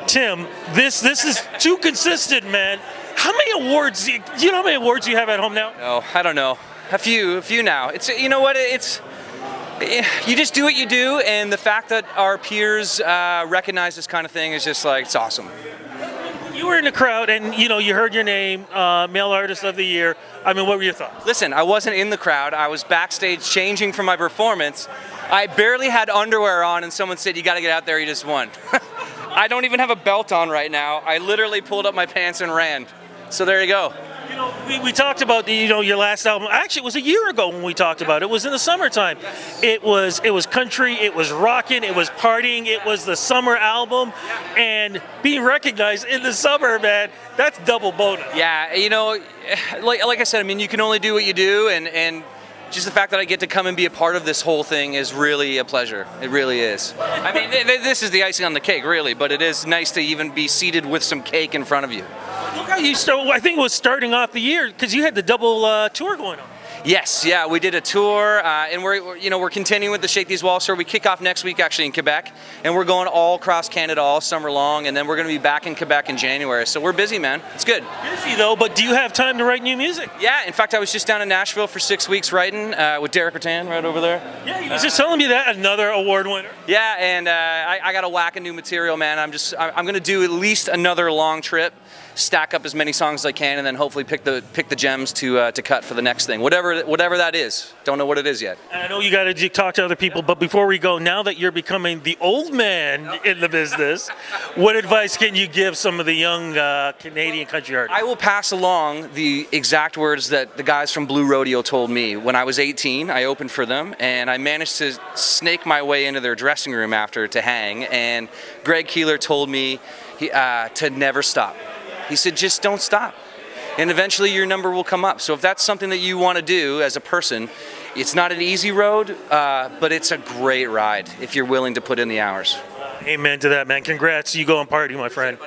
Tim, this is too consistent, man. How many awards? Do you know how many awards you have at home now? No, I don't know. A few now. It's, you know what? It's, you just do what you do, and the fact that our peers recognize this kind of thing is just like, it's awesome. You were in the crowd, and you heard your name, Male Artist of the Year. I mean, what were your thoughts? Listen, I wasn't in the crowd. I was backstage changing for my performance. I barely had underwear on, and someone said, "You got to get out there. You just won." I don't even have a belt on right now. I literally pulled up my pants and ran. So there you go. We talked about your last album. Actually, it was a year ago when we talked about it. It was in the summertime. It was country. It was rocking. It was partying. It was the summer album, and being recognized in the summer, man, that's double bonus. Yeah, like I said, I mean, you can only do what you do, and just the fact that I get to come and be a part of this whole thing is really a pleasure. It really is. I mean, this is the icing on the cake, really, but it is nice to even be seated with some cake in front of you. Look how I think it was starting off the year because you had the double tour going on. Yes, yeah, we did a tour, and we're continuing with the Shake These Walls tour. We kick off next week actually in Quebec, and we're going all across Canada all summer long, and then we're going to be back in Quebec in January. So we're busy, man. It's good. Busy though, but do you have time to write new music? Yeah, in fact, I was just down in Nashville for 6 weeks writing with Derek Rattan right over there. Yeah, he was just telling me that, another award winner. Yeah, and I got a whack of new material, man. I'm going to do at least another long trip, stack up as many songs as I can, and then hopefully pick the gems to cut for the next thing, whatever that is. Don't know what it is yet. And I know you got to talk to other people, but before we go, now that you're becoming the old man in the business, what advice can you give some of the young Canadian country artists? I will pass along the exact words that the guys from Blue Rodeo told me. When I was 18, I opened for them, and I managed to snake my way into their dressing room after to hang, and Greg Keeler told me to never stop. He said, just don't stop. And eventually your number will come up. So if that's something that you want to do as a person, it's not an easy road, but it's a great ride if you're willing to put in the hours. Amen to that, man. Congrats. You go and party, my friend.